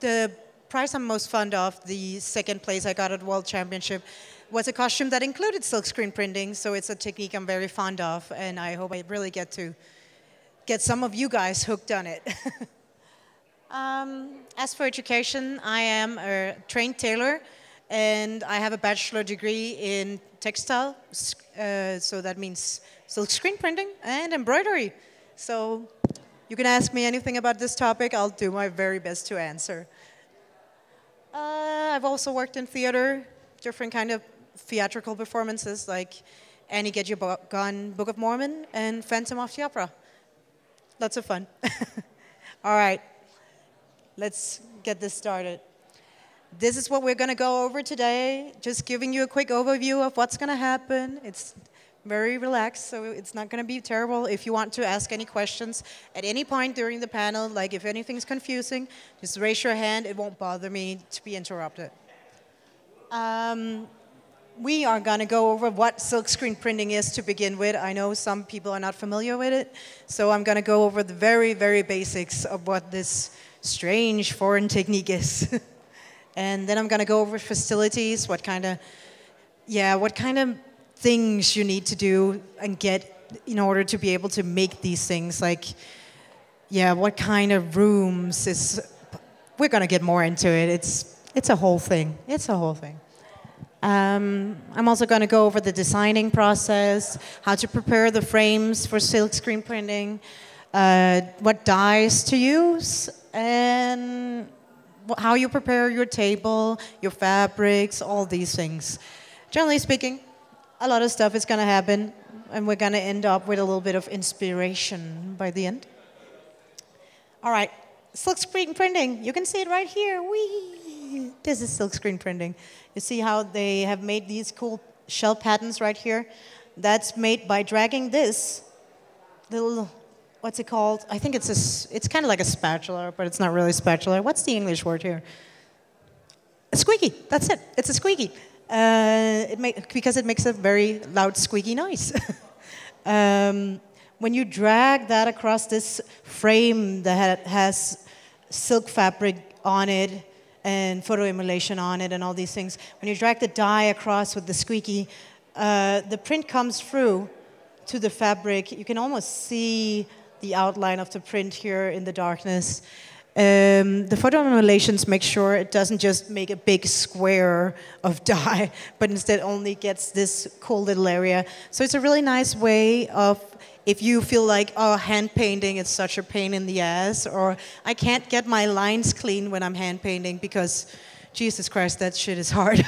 the prize I'm most fond of, the second place I got at World Championship, was a costume that included silkscreen printing, so it's a technique I'm very fond of, and I hope I really get to get some of you guys hooked on it. As for education, I am a trained tailor, and I have a bachelor degree in textile, so that means silkscreen printing and embroidery. So you can ask me anything about this topic, I'll do my very best to answer. I've also worked in theater, different kind of theatrical performances like Annie Get Your Gun, Book of Mormon, and Phantom of the Opera. Lots of fun. All right, let's get this started. This is what we're going to go over today, just giving you a quick overview of what's going to happen. It's very relaxed, so it's not going to be terrible. If you want to ask any questions at any point during the panel, like if anything's confusing, just raise your hand. It won't bother me to be interrupted. We are going to go over what silkscreen printing is to begin with. I know some people are not familiar with it, so I'm going to go over the very, very basics of what this strange foreign technique is. And then I'm going to go over facilities, what kind of things you need to do and get in order to be able to make these things. Like, what kind of rooms is... We're going to get more into it. It's a whole thing. It's a whole thing. I'm also going to go over the designing process, how to prepare the frames for silkscreen printing, what dyes to use, and how you prepare your table, your fabrics, all these things. Generally speaking, a lot of stuff is going to happen, and we're going to end up with a little bit of inspiration by the end. All right, silkscreen printing. You can see it right here. Whee! This is silkscreen printing. You see how they have made these cool shell patterns right here? That's made by dragging this little, what's it called? I think it's kind of like a spatula, but it's not really a spatula. What's the English word here? A squeaky. That's it. It's a squeaky. Because it makes a very loud squeaky noise. When you drag that across this frame that has silk fabric on it and photo emulation on it and all these things, when you drag the die across with the squeaky, the print comes through to the fabric. You can almost see the outline of the print here in the darkness. The photo emulations make sure it doesn't just make a big square of dye, but instead only gets this cool little area. So it's a really nice way of, if you feel like, oh, hand painting is such a pain in the ass, or I can't get my lines clean when I'm hand painting because, Jesus Christ, that shit is hard.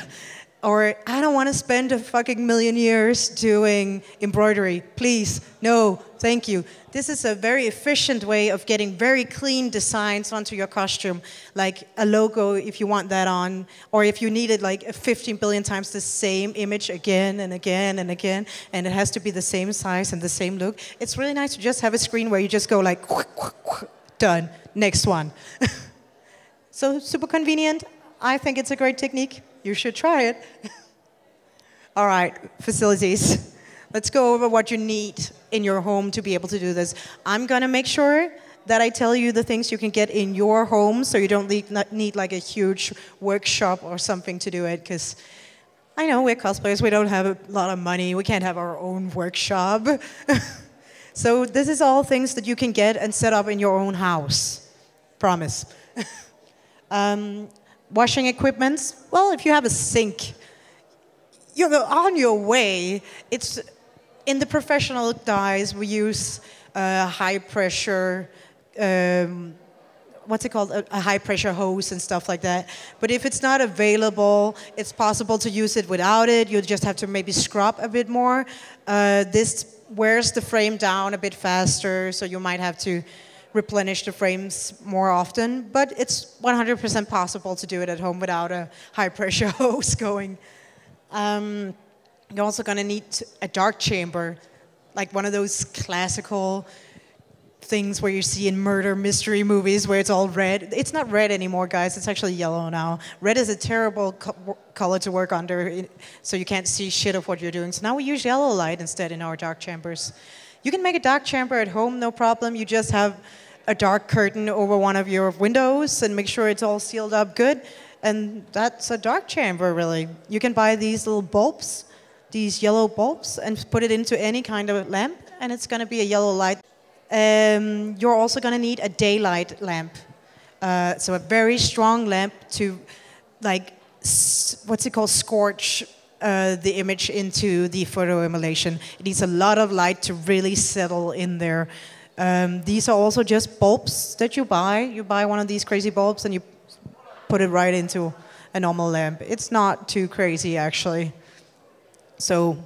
Or I don't want to spend a fucking million years doing embroidery. Please, no, thank you. This is a very efficient way of getting very clean designs onto your costume, like a logo if you want that on, or if you needed like 15 billion times the same image again and again and again, and it has to be the same size and the same look. It's really nice to just have a screen where you just go like, done, next one. So super convenient. I think it's a great technique. You should try it. All right, facilities. Let's go over what you need in your home to be able to do this. I'm going to make sure that I tell you the things you can get in your home so you don't need like a huge workshop or something to do it, because I know we're cosplayers, we don't have a lot of money, we can't have our own workshop. So this is all things that you can get and set up in your own house. Promise. Washing equipment, well, if you have a sink, you're on your way. It's in the professional dyes, we use high pressure, what's it called, a high pressure hose and stuff like that. But if it's not available, it's possible to use it without it. You just have to maybe scrub a bit more. This wears the frame down a bit faster, so you might have to replenish the frames more often, but it's 100% possible to do it at home without a high-pressure hose going. You're also going to need a dark chamber, like one of those classical things where you see in murder mystery movies where it's all red. It's not red anymore, guys. It's actually yellow now. Red is a terrible color to work under, so you can't see shit of what you're doing. So now we use yellow light instead in our dark chambers. You can make a dark chamber at home, no problem. You just have a dark curtain over one of your windows and make sure it's all sealed up good. And that's a dark chamber, really. You can buy these little bulbs, these yellow bulbs, and put it into any kind of lamp, and it's going to be a yellow light. You're also going to need a daylight lamp. So a very strong lamp to, like, what's it called, scorch the image into the photo emulation. It needs a lot of light to really settle in there. These are also just bulbs that you buy. You buy one of these crazy bulbs and you put it right into a normal lamp. It's not too crazy, actually. So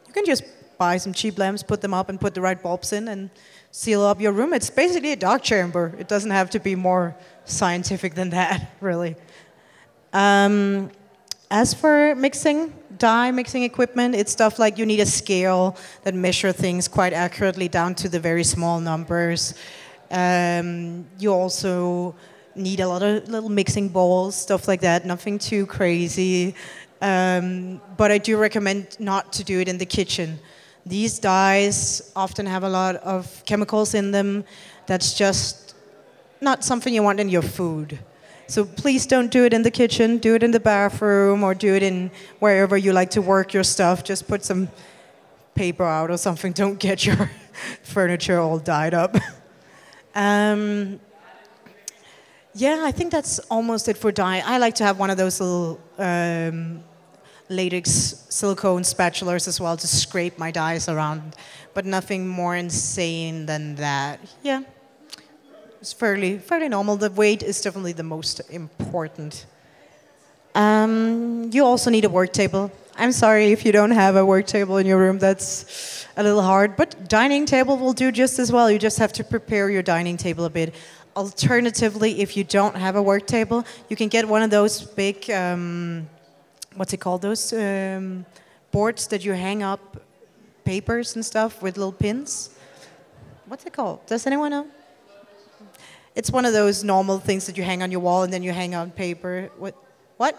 you can just buy some cheap lamps, put them up, and put the right bulbs in, and seal up your room. It's basically a dark chamber. It doesn't have to be more scientific than that, really. As for mixing, dye mixing equipment, it's stuff like you need a scale that measures things quite accurately down to the very small numbers. You also need a lot of little mixing bowls, stuff like that, nothing too crazy. But I do recommend not to do it in the kitchen. These dyes often have a lot of chemicals in them. That's just not something you want in your food. So please don't do it in the kitchen, do it in the bathroom, or do it in wherever you like to work your stuff. Just put some paper out or something. Don't get your furniture all dyed up. Yeah, I think that's almost it for dye. I like to have one of those little latex silicone spatulas as well to scrape my dyes around, but nothing more insane than that. Yeah, it's fairly normal. The weight is definitely the most important. You also need a work table. I'm sorry if you don't have a work table in your room, that's a little hard, but dining table will do just as well. You just have to prepare your dining table a bit. Alternatively, if you don't have a work table, you can get one of those big, what's it called, those boards that you hang up papers and stuff with little pins. What's it called? Does anyone know? It's one of those normal things that you hang on your wall and then you hang on paper. What?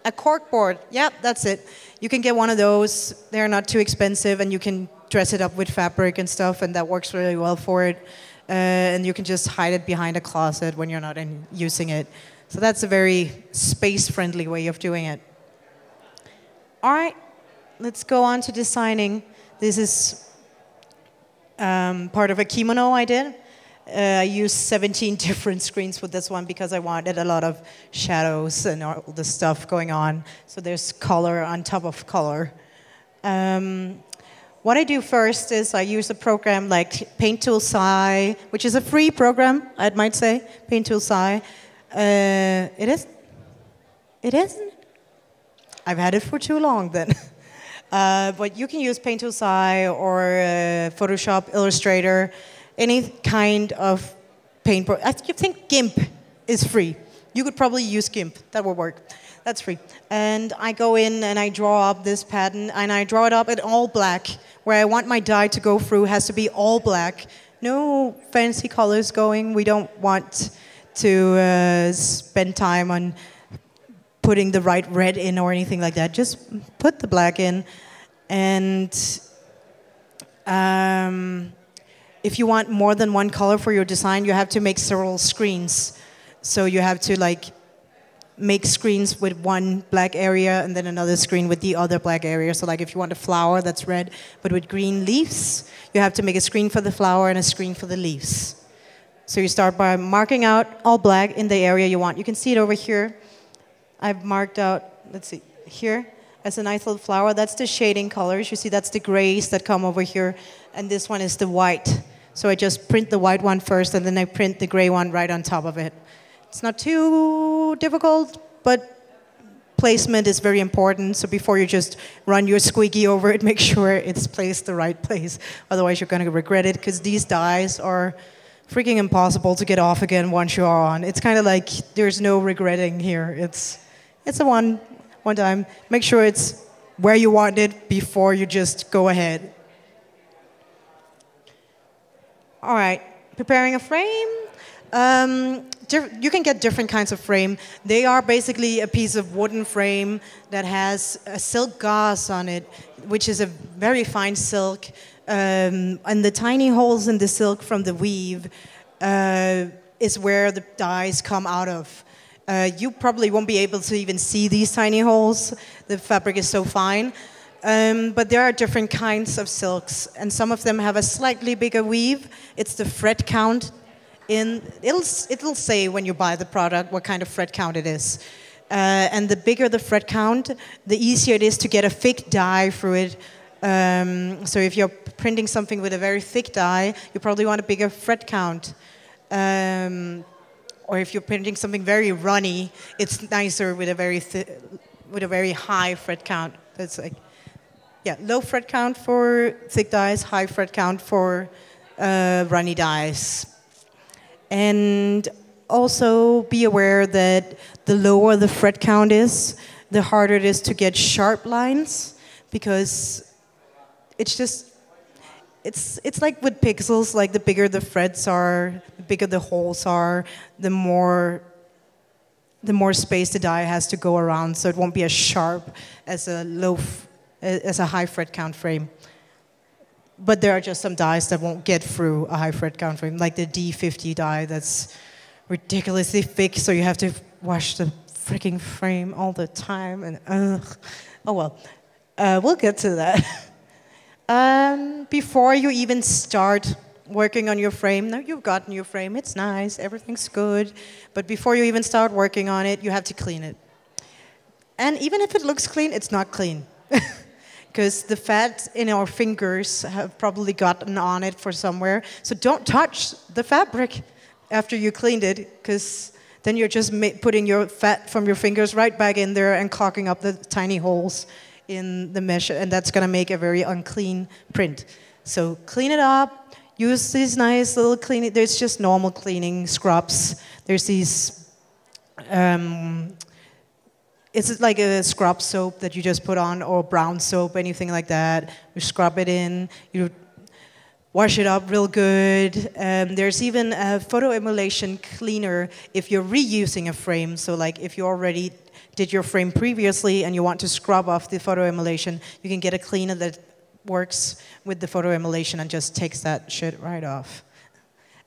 A cork board. Yeah, that's it. You can get one of those. They're not too expensive, and you can dress it up with fabric and stuff, and that works really well for it. And you can just hide it behind a closet when you're not using it. So that's a very space-friendly way of doing it. All right, let's go on to designing. This is part of a kimono I did. I used 17 different screens with this one because I wanted a lot of shadows and all the stuff going on. So there's color on top of color. What I do first is I use a program like Paint Tool Sai, which is a free program, I might say, Paint Tool Sai. It is? It isn't? I've had it for too long then. But you can use Paint Tool Sai or Photoshop, Illustrator, any kind of paint program. I think GIMP is free. You could probably use GIMP. That will work. That's free. And I go in and I draw up this pattern, and I draw it up in all black. Where I want my dye to go through has to be all black. No fancy colors going. We don't want to spend time on putting the right red in or anything like that. Just put the black in. And if you want more than one color for your design, you have to make several screens. So you have to make screens with one black area and then another screen with the other black area. So like if you want a flower that's red but with green leaves, you have to make a screen for the flower and a screen for the leaves. So you start by marking out all black in the area you want. You can see it over here. I've marked out, let's see, here as a nice little flower. That's the shading colors. You see that's the grays that come over here. And this one is the white. So I just print the white one first and then I print the gray one right on top of it. It's not too difficult, but placement is very important. So before you just run your squeaky over it, make sure it's placed the right place. Otherwise, you're going to regret it, because these dyes are freaking impossible to get off again once you are on. It's kind of like there's no regretting here. It's a one time. Make sure it's where you want it before you just go ahead. All right, preparing a frame. You can get different kinds of frame. They are basically a piece of wooden frame that has a silk gauze on it, which is a very fine silk. And the tiny holes in the silk from the weave is where the dyes come out of. You probably won't be able to even see these tiny holes. The fabric is so fine. But there are different kinds of silks, and some of them have a slightly bigger weave. It's the fret count. It'll say when you buy the product what kind of fret count it is. And the bigger the fret count, the easier it is to get a thick dye through it. So if you're printing something with a very thick dye, you probably want a bigger fret count. Or if you're printing something very runny, it's nicer with a very high fret count. That's like, yeah, low fret count for thick dyes, high fret count for runny dyes. And also be aware that the lower the fret count is, the harder it is to get sharp lines, because it's like with pixels, like the bigger the threads are, the bigger the holes are, the more space the dye has to go around, so it won't be as sharp as a high fret count frame. But there are just some dyes that won't get through a high fret count frame, like the D50 dye that's ridiculously thick, so you have to wash the freaking frame all the time, and oh well. We'll get to that. Before you even start working on your frame, now you've gotten your frame, it's nice, everything's good, but before you even start working on it, you have to clean it. And even if it looks clean, it's not clean. Because the fat in our fingers have probably gotten on it for somewhere. So don't touch the fabric after you cleaned it, because then you're just putting your fat from your fingers right back in there and clogging up the tiny holes in the mesh, and that's going to make a very unclean print. So clean it up, use these nice little cleaning, there's just normal cleaning scrubs. There's these, it's like a scrub soap that you just put on, or brown soap, anything like that. You scrub it in, you wash it up real good. There's even a photo emulation cleaner if you're reusing a frame. So like if you already did your frame previously and you want to scrub off the photo emulation, you can get a cleaner that works with the photo emulation and just takes that shit right off.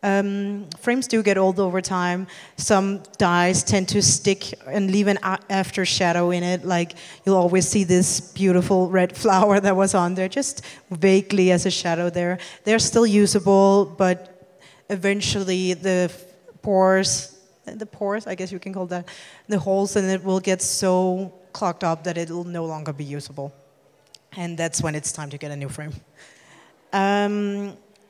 Frames do get old over time. Some dyes tend to stick and leave an after shadow in it. Like you'll always see this beautiful red flower that was on there, just vaguely as a shadow there. They're still usable, but eventually the pores, I guess you can call that, the holes in it will get so clogged up that it will no longer be usable. And that's when it's time to get a new frame.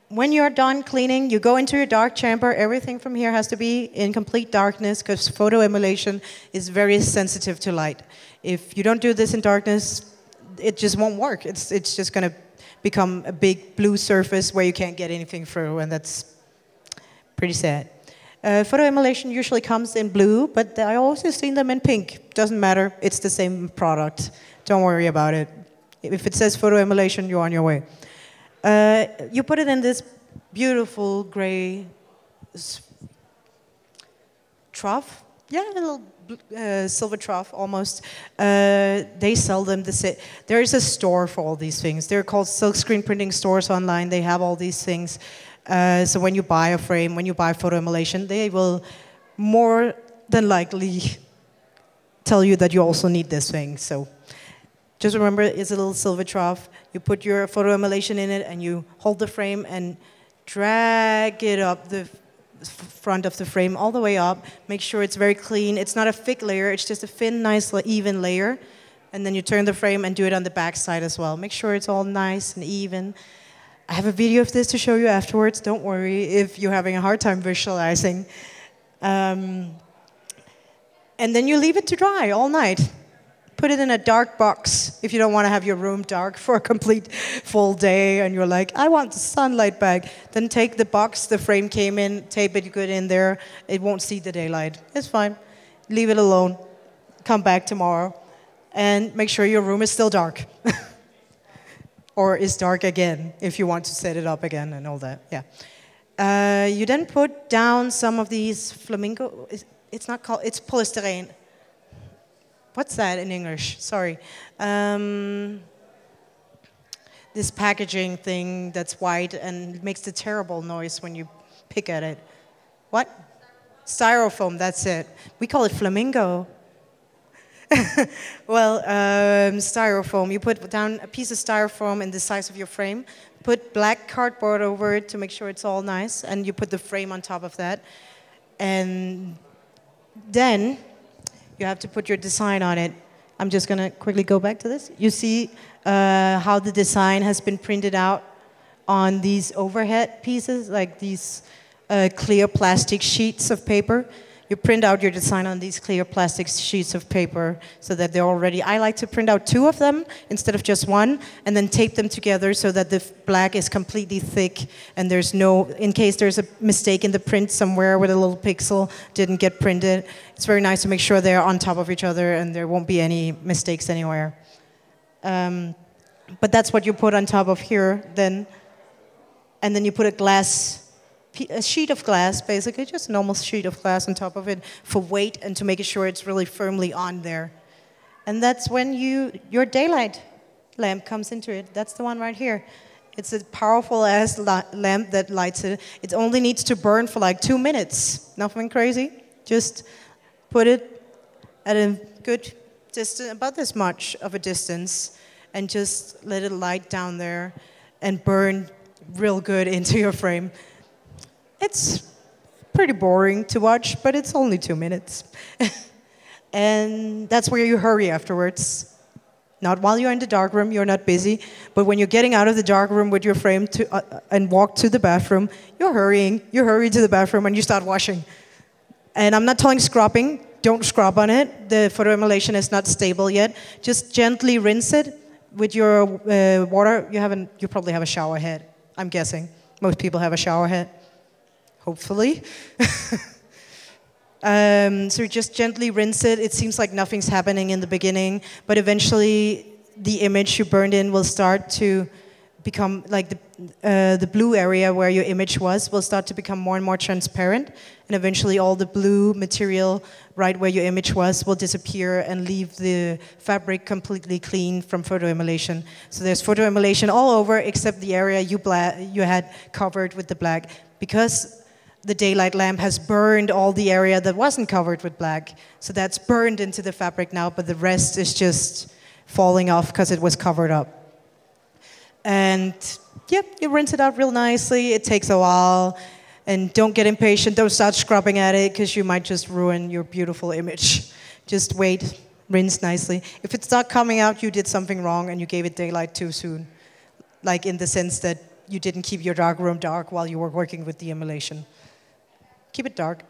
When you're done cleaning, you go into your dark chamber. Everything from here has to be in complete darkness, because photo emulation is very sensitive to light. If you don't do this in darkness, it just won't work. It's just going to become a big blue surface where you can't get anything through, and that's pretty sad. Photo emulation usually comes in blue, but I also seen them in pink. Doesn't matter. It's the same product. Don't worry about it. If it says photo emulation, you're on your way. You put it in this beautiful gray trough. Yeah, a little silver trough almost. They sell them. There is a store for all these things. They're called Silkscreen printing stores online. They have all these things. So when you buy a frame, when you buy photo emulation, they will more than likely tell you that you also need this thing. So just remember, it's a little silver trough. You put your photo emulation in it, and you hold the frame and drag it up the front of the frame all the way up. Make sure it's very clean. It's not a thick layer. It's just a thin, nice, even layer. And then you turn the frame and do it on the back side as well. Make sure it's all nice and even. I have a video of this to show you afterwards. Don't worry if you're having a hard time visualizing. And then you leave it to dry all night. Put it in a dark box if you don't want to have your room dark for a complete full day and you're like, I want the sunlight back. Then take the box the frame came in, tape it good in there. It won't see the daylight. It's fine. Leave it alone. Come back tomorrow. And make sure your room is still dark. Or is dark again if you want to set it up again and all that. Yeah. You then put down some of these flamingo. It's not called, it's polystyrene. What's that in English? Sorry. This packaging thing that's white and makes a terrible noise when you pick at it. What? Styrofoam, that's it. We call it flamingo. Well, styrofoam. You put down a piece of styrofoam in the size of your frame, put black cardboard over it to make sure it's all nice, and you put the frame on top of that. And then you have to put your design on it. I'm just going to quickly go back to this. You see how the design has been printed out on these overhead pieces, like these clear plastic sheets of paper. You print out your design on these clear plastic sheets of paper so that they're all ready. I like to print out 2 of them instead of just 1, and then tape them together so that the black is completely thick and there's no, in case there's a mistake in the print somewhere where the little pixel didn't get printed, it's very nice to make sure they're on top of each other and there won't be any mistakes anywhere. But that's what you put on top of here then, and then you put a sheet of glass, basically, just a normal sheet of glass on top of it for weight and to make sure it's really firmly on there. And that's when your daylight lamp comes into it. That's the one right here. It's a powerful ass lamp that lights it. It only needs to burn for like 2 minutes. Nothing crazy. Just put it at a good distance, about this much of a distance, and just let it light down there and burn real good into your frame. It's pretty boring to watch, but it's only 2 minutes. And that's where you hurry afterwards. Not while you're in the darkroom, you're not busy, but when you're getting out of the darkroom with your frame and walk to the bathroom, you're hurrying. You hurry to the bathroom and you start washing. And I'm not telling scrubbing. Don't scrub on it. The photo emulation is not stable yet. Just gently rinse it with your water. You probably have a shower head, I'm guessing. Most people have a shower head. Hopefully. So you just gently rinse it. It seems like nothing's happening in the beginning, but eventually the image you burned in will start to become, like the blue area where your image was will start to become more and more transparent, and eventually all the blue material right where your image was will disappear and leave the fabric completely clean from photo emulation. So there's photo emulation all over except the area you had covered with the black, because the daylight lamp has burned all the area that wasn't covered with black. So that's burned into the fabric now, but the rest is just falling off because it was covered up. And yep, you rinse it out real nicely. It takes a while. And don't get impatient. Don't start scrubbing at it because you might just ruin your beautiful image. Just wait, rinse nicely. If it's not coming out, you did something wrong and you gave it daylight too soon. Like in the sense that you didn't keep your darkroom dark while you were working with the emulation. Keep it dark.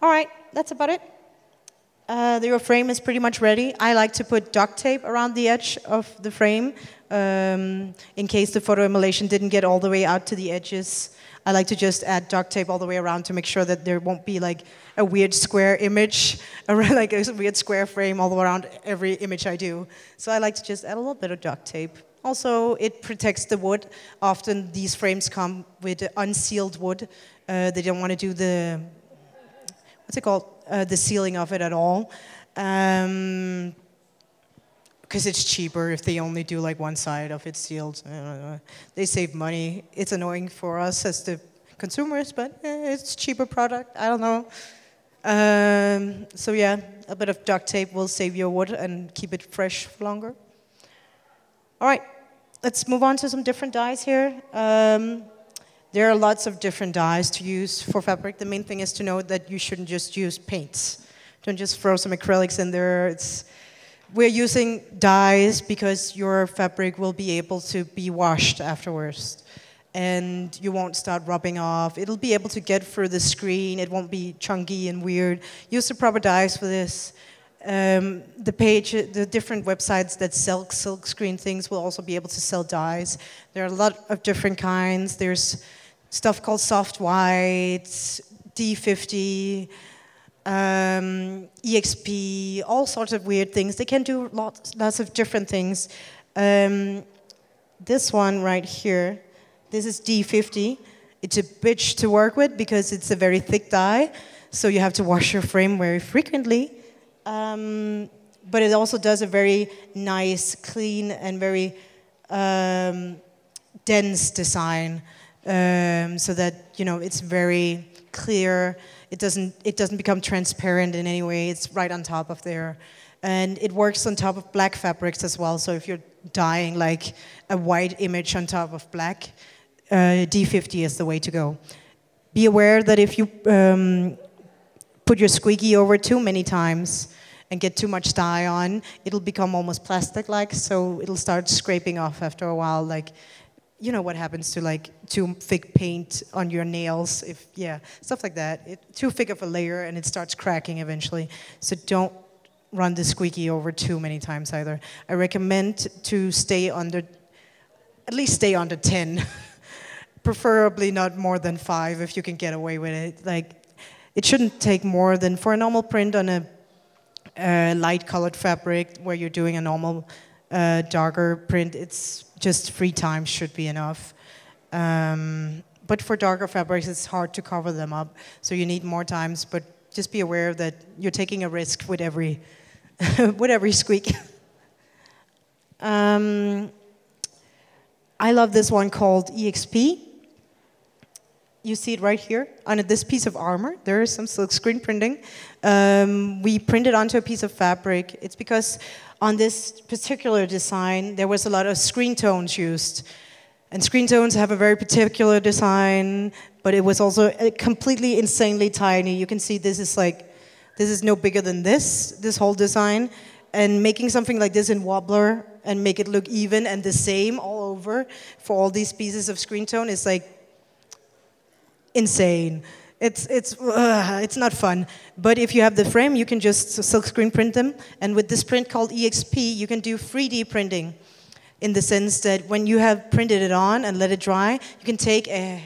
All right, that's about it. Your frame is pretty much ready. I like to put duct tape around the edge of the frame in case the photo emulation didn't get all the way out to the edges. I like to just add duct tape all the way around to make sure that there won't be like a weird square image, like a weird square frame all around every image I do. So I like to just add a little bit of duct tape. Also, it protects the wood. Often these frames come with unsealed wood. They don't want to do the, what's it called, the sealing of it at all. Because it's cheaper if they only do like one side of it sealed. They save money. It's annoying for us as the consumers, but it's a cheaper product. I don't know. So yeah, a bit of duct tape will save your wood and keep it fresh for longer. All right, let's move on to some different dyes here. There are lots of different dyes to use for fabric. The main thing is to know that you shouldn't just use paints. Don't just throw some acrylics in there. We're using dyes because your fabric will be able to be washed afterwards. And you won't start rubbing off. It'll be able to get through the screen. It won't be chunky and weird. Use the proper dyes for this. The different websites that sell Silkscreen things will also be able to sell dyes. There are a lot of different kinds. There's stuff called soft whites, D50, EXP, all sorts of weird things. They can do lots of different things. This one right here, this is D50. It's a bitch to work with because it's a very thick dye, so you have to wash your frame very frequently. But it also does a very nice, clean, and very dense design. so that it's very clear. It doesn't become transparent in any way. It's right on top of there, and it works on top of black fabrics as well. So if you're dyeing like a white image on top of black, D50 is the way to go. Be aware that if you put your squeaky over too many times and get too much dye on, it'll become almost plastic-like, so it'll start scraping off after a while, like, you know what happens to like too thick paint on your nails, stuff like that. Too thick of a layer and it starts cracking eventually. So don't run the squeaky over too many times either. I recommend to at least stay under 10. Preferably not more than 5 if you can get away with it. Like, it shouldn't take more than, for a normal print on a light colored fabric where you're doing a normal darker print, it's just 3 times should be enough. But for darker fabrics, it's hard to cover them up, so you need more times, but just be aware that you're taking a risk with every, with every squeak. I love this one called EXP. You see it right here on this piece of armor. There is some silkscreen printing. We printed onto a piece of fabric. It's because on this particular design, there was a lot of screen tones used. And screen tones have a very particular design, but it was also completely insanely tiny. You can see this is no bigger than this whole design. And making something like this in wobbler and make it look even and the same all over for all these pieces of screen tone is like insane. It's not fun. But if you have the frame, you can just silkscreen print them. And with this print called EXP, you can do 3D printing in the sense that when you have printed it on and let it dry, you can take a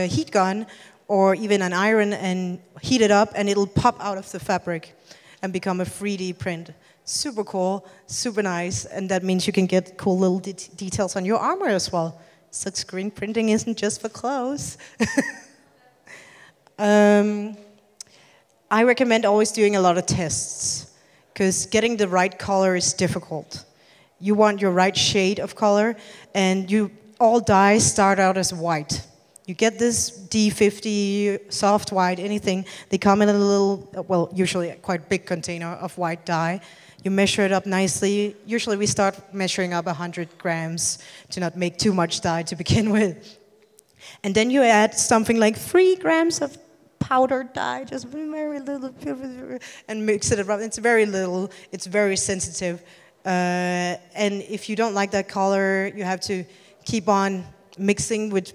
heat gun or even an iron and heat it up, and it'll pop out of the fabric and become a 3D print. Super cool, super nice, and that means you can get cool little details on your armor as well. Silkscreen printing isn't just for clothes. I recommend always doing a lot of tests, because getting the right color is difficult. You want your right shade of color, and all dyes start out as white. You get this D50, soft white, anything. They come in a little, well, usually a quite big container of white dye. You measure it up nicely. Usually we start measuring up 100 grams to not make too much dye to begin with. And then you add something like 3 grams of powdered dye, just very little, and mix it around. It's very little, it's very sensitive. And if you don't like that color, you have to keep on mixing with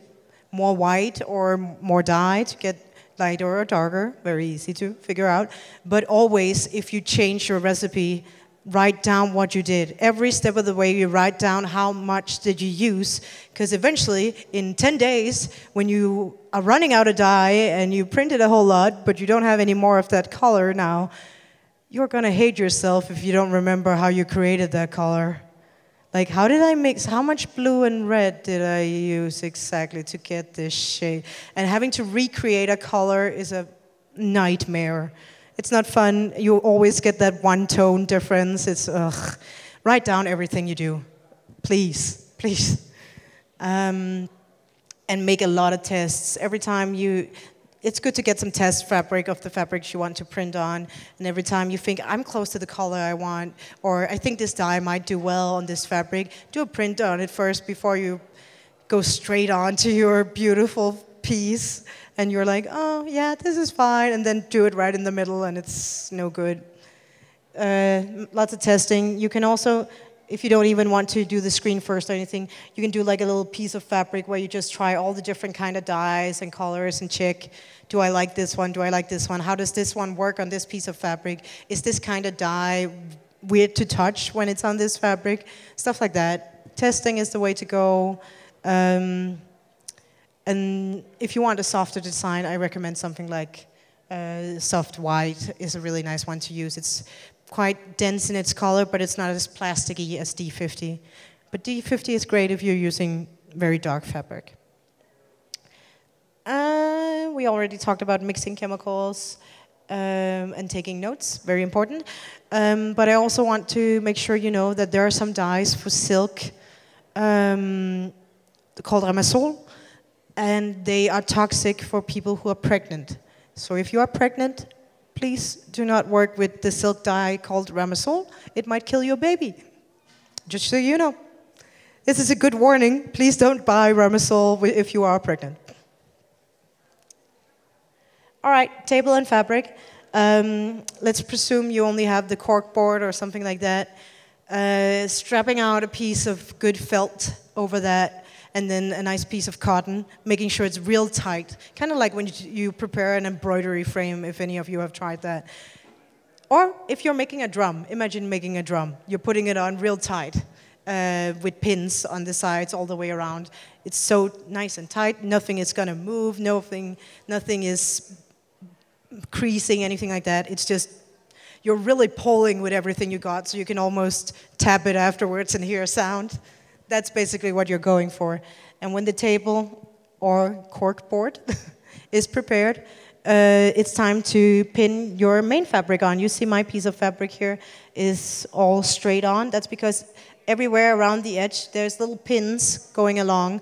more white or more dye to get lighter or darker. Very easy to figure out. But always, if you change your recipe, write down what you did. Every step of the way, you write down how much did you use, because eventually, in 10 days, when you are running out of dye and you printed a whole lot, but you don't have any more of that color now, you're gonna hate yourself if you don't remember how you created that color. Like, how did I mix, how much blue and red did I use exactly to get this shade? And having to recreate a color is a nightmare. It's not fun. You always get that one tone difference. It's, ugh. Write down everything you do. Please, please. And make a lot of tests. Every time it's good to get some test fabric of the fabrics you want to print on. And every time you think, I'm close to the color I want, or I think this dye might do well on this fabric, do a print on it first before you go straight on to your beautiful piece. And you're like, oh, yeah, this is fine. And then do it right in the middle, and it's no good. Lots of testing. You can also, if you don't even want to do the screen first or anything, you can do like a little piece of fabric where you just try all the different kind of dyes and colors and check, do I like this one? Do I like this one? How does this one work on this piece of fabric? Is this kind of dye weird to touch when it's on this fabric? Stuff like that. Testing is the way to go. And if you want a softer design, I recommend something like soft white is a really nice one to use. It's quite dense in its color, but it's not as plasticky as D50. But D50 is great if you're using very dark fabric. We already talked about mixing chemicals and taking notes, very important. But I also want to make sure you know that there are some dyes for silk called Ramasol. and they are toxic for people who are pregnant. So if you are pregnant, please do not work with the silk dye called Ramazol. It might kill your baby. Just so you know. This is a good warning. Please don't buy Ramazol if you are pregnant. All right, table and fabric. Let's presume you only have the corkboard or something like that. Strapping out a piece of good felt over that, and then a nice piece of cotton, making sure it's real tight. Kind of like when you prepare an embroidery frame, if any of you have tried that. Or if you're making a drum, imagine making a drum. You're putting it on real tight with pins on the sides all the way around. It's so nice and tight, nothing is gonna move, nothing is creasing, anything like that. It's just, you're really pulling with everything you got, so you can almost tap it afterwards and hear a sound. That's basically what you're going for. And when the table or corkboard is prepared, it's time to pin your main fabric on. You see my piece of fabric here is all straight on. That's because everywhere around the edge, there's little pins going along.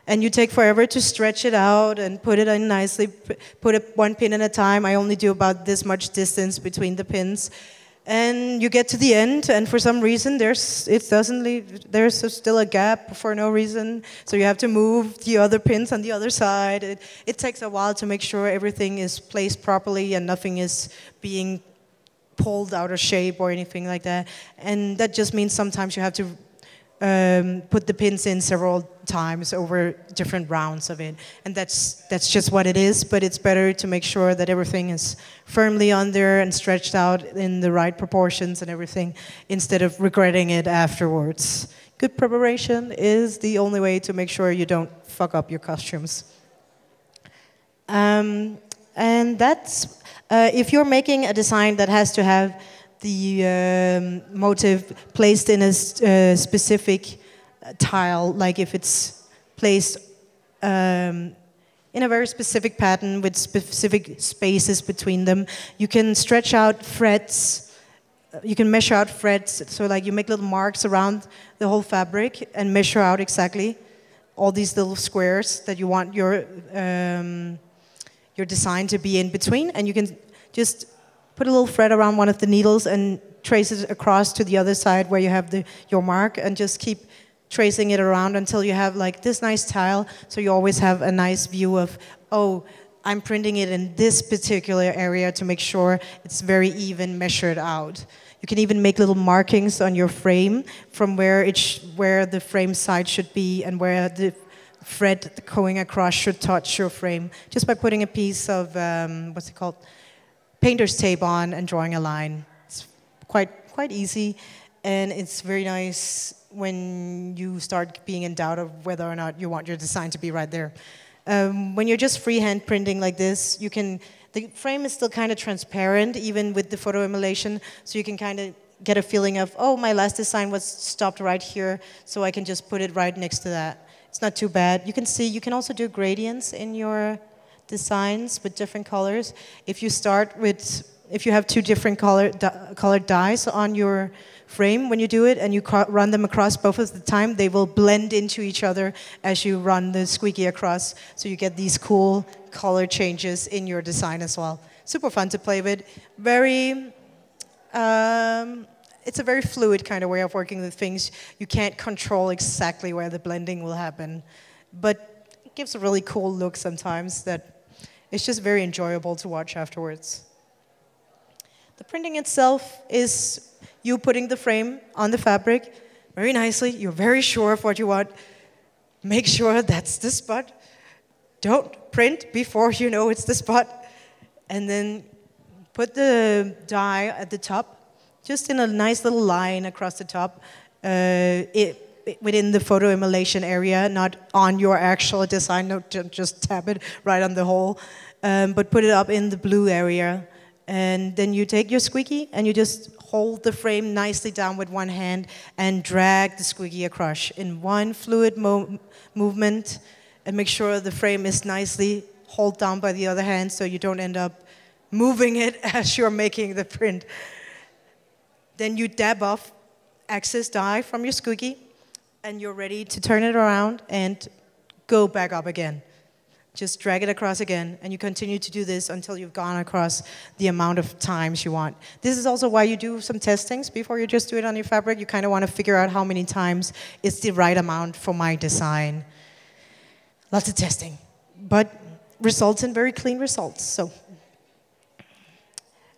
And you take forever to stretch it out and put it in nicely. Put it one pin at a time. I only do about this much distance between the pins. And you get to the end, and for some reason, there's still a gap for no reason. So you have to move the other pins on the other side. It takes a while to make sure everything is placed properly and nothing is being pulled out of shape or anything like that. And that just means sometimes you have to put the pins in several times over different rounds of it. And that's just what it is, but it's better to make sure that everything is firmly on there and stretched out in the right proportions and everything, instead of regretting it afterwards. Good preparation is the only way to make sure you don't fuck up your costumes. And that's, if you're making a design that has to have the motive placed in a specific tile, like if it's placed in a very specific pattern with specific spaces between them, you can stretch out threads, you can measure out threads, so like you make little marks around the whole fabric and measure out exactly all these little squares that you want your design to be in between, and you can just put a little thread around one of the needles and trace it across to the other side where you have your mark, and just keep tracing it around until you have like this nice tile, so you always have a nice view of, oh, I'm printing it in this particular area to make sure it's very even measured out. You can even make little markings on your frame from where the frame side should be and where the thread going across should touch your frame, just by putting a piece of, what's it called? Painter's tape on and drawing a line. It's quite easy, and it's very nice when you start being in doubt of whether or not you want your design to be right there. When you're just freehand printing like this, the frame is still kind of transparent, even with the photo emulation, so you can kind of get a feeling of, oh, my last design was stopped right here, so I can just put it right next to that. It's not too bad. You can see, you can also do gradients in your designs with different colors. If you have two different colored dyes on your frame when you do it, and you run them across both of the time, they will blend into each other as you run the squeaky across, so you get these cool color changes in your design as well. Super fun to play with. It's a very fluid kind of way of working with things. You can't control exactly where the blending will happen, but it gives a really cool look sometimes that it's just very enjoyable to watch afterwards. The printing itself is you putting the frame on the fabric very nicely. You're very sure of what you want. Make sure that's the spot. Don't print before you know it's the spot. And then put the die at the top, just in a nice little line across the top, within the photo emulation area, not on your actual design. No, just tap it right on the hole, but put it up in the blue area. And then you take your squeaky and you just hold the frame nicely down with one hand and drag the squeaky across in one fluid movement, and make sure the frame is nicely held down by the other hand so you don't end up moving it as you're making the print. Then you dab off excess dye from your squeaky, and you're ready to turn it around and go back up again. Just drag it across again, and you continue to do this until you've gone across the amount of times you want. This is also why you do some testings before you just do it on your fabric. You kind of want to figure out how many times is the right amount for my design. Lots of testing, but results in very clean results. So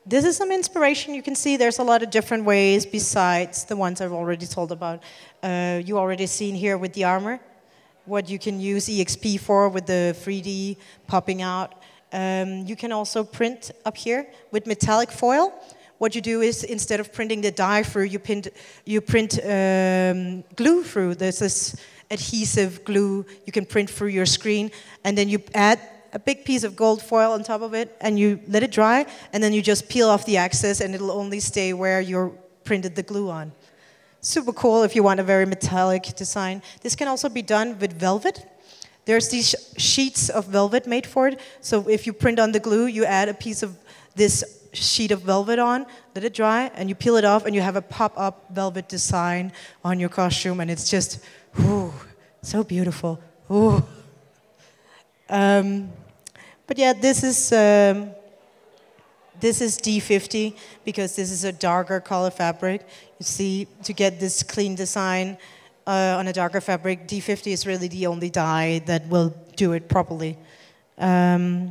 this is some inspiration. You can see there's a lot of different ways besides the ones I've already told about. You already seen here with the armor, what you can use EXP for with the 3D popping out. You can also print up here with metallic foil. What you do is, instead of printing the die through, you print glue through. There's this adhesive glue you can print through your screen, and then you add a big piece of gold foil on top of it, and you let it dry, and then you just peel off the excess, and it'll only stay where you printed the glue on. Super cool if you want a very metallic design. This can also be done with velvet. There's these sheets of velvet made for it. So if you print on the glue, you add a piece of this sheet of velvet on, let it dry, and you peel it off, and you have a pop-up velvet design on your costume, and it's just, ooh, so beautiful. Ooh. But yeah, this is D50 because this is a darker color fabric. You see, to get this clean design on a darker fabric, D50 is really the only dye that will do it properly. Yeah,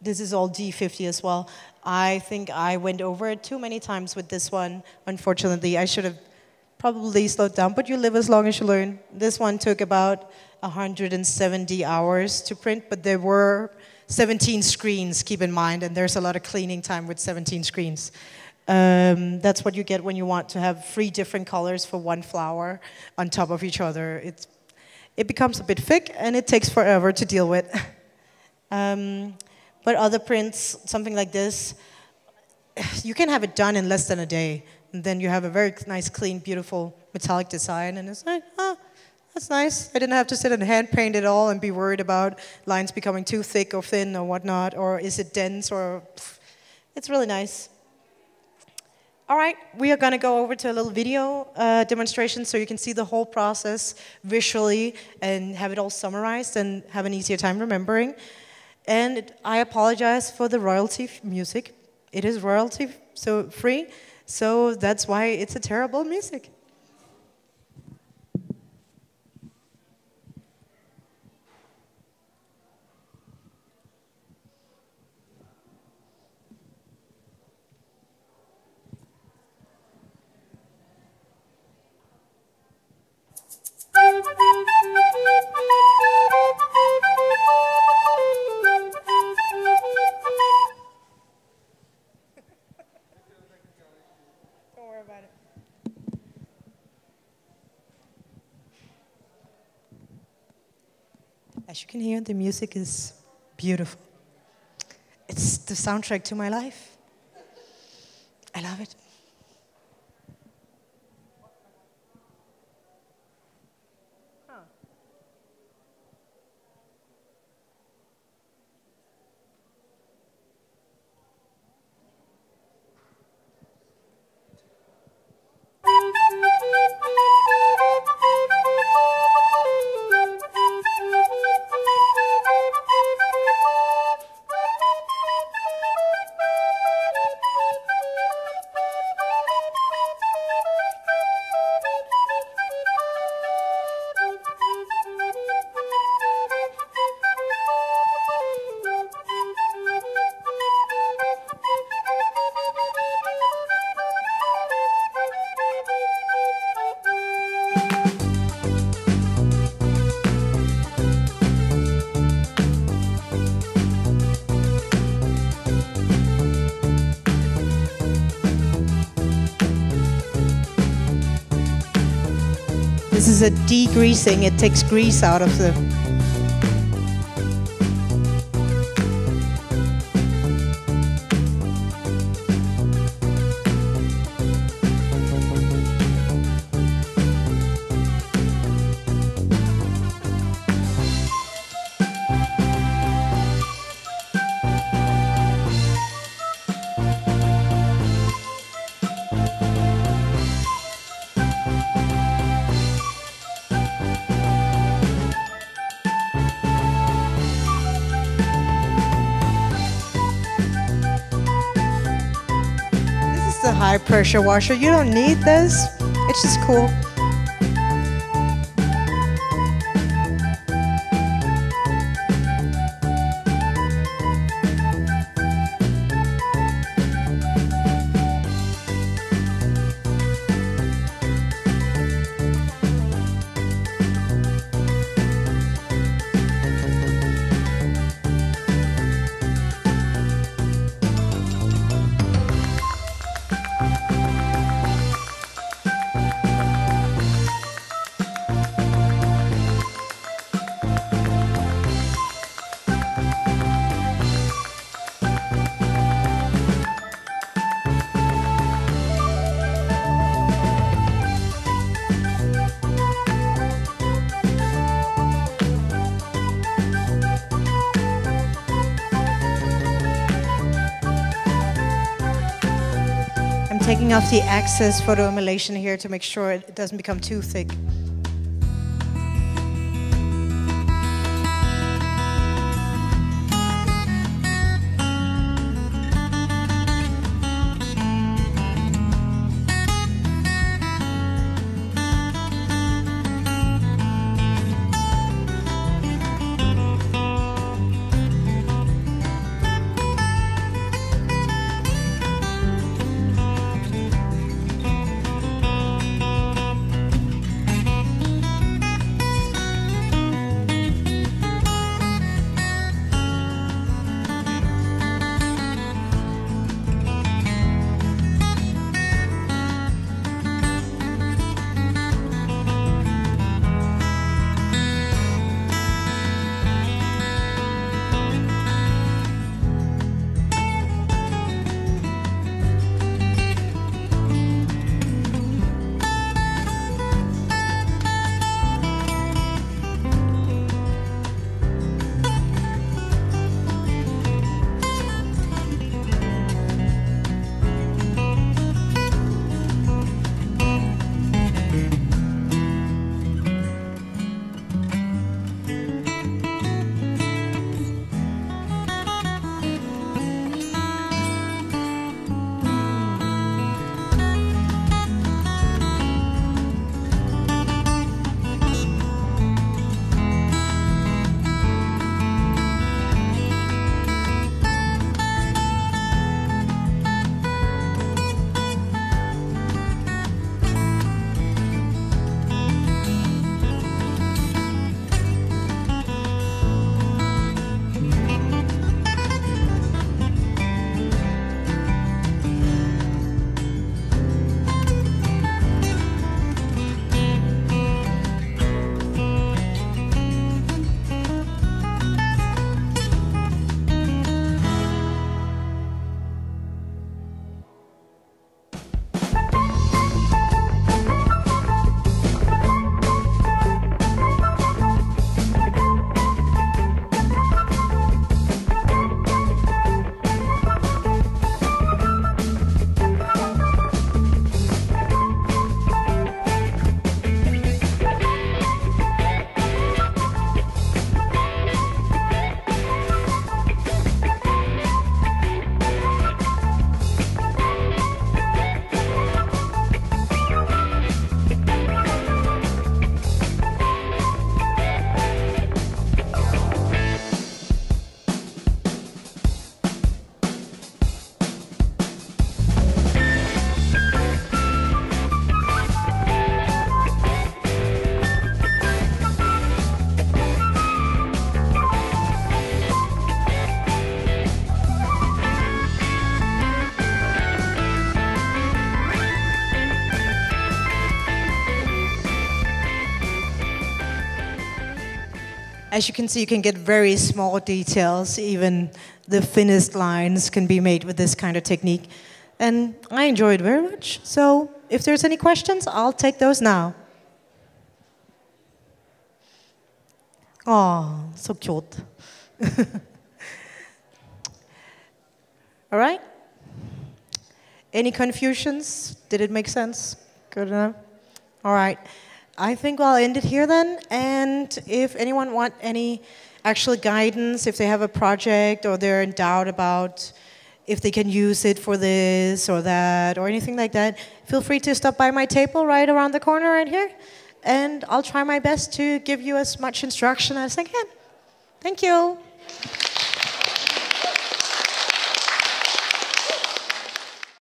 this is all D50 as well. I think I went over it too many times with this one. Unfortunately, I should have probably slowed down, but you live as long as you learn. This one took about 170 hours to print, but there were 17 screens, keep in mind, and there's a lot of cleaning time with 17 screens. That's what you get when you want to have 3 different colors for one flower on top of each other. It becomes a bit thick, and it takes forever to deal with. But other prints, something like this, you can have it done in less than a day. And then you have a very nice, clean, beautiful metallic design, and it's like, oh, that's nice. I didn't have to sit and hand paint it all and be worried about lines becoming too thick or thin or whatnot, or is it dense, or it's really nice. All right, we are going to go over to a little video demonstration so you can see the whole process visually and have it all summarized and have an easier time remembering. And I apologize for the royalty music. It is royalty so free, so that's why it's a terrible music. As you can hear, the music is beautiful. It's the soundtrack to my life. I love it. This is a degreasing. It takes grease out of the... Just a high pressure washer. You don't need this. It's just cool. Taking off the excess photo emulation here to make sure it doesn't become too thick. As you can see, you can get very small details. Even the thinnest lines can be made with this kind of technique. And I enjoy it very much. So if there's any questions, I'll take those now. Oh, so cute. All right? Any confusions? Did it make sense? Good enough? All right. I think I'll end it here then. And if anyone want any actual guidance, if they have a project or they're in doubt about if they can use it for this or that or anything like that, feel free to stop by my table right around the corner right here, and I'll try my best to give you as much instruction as I can. Thank you.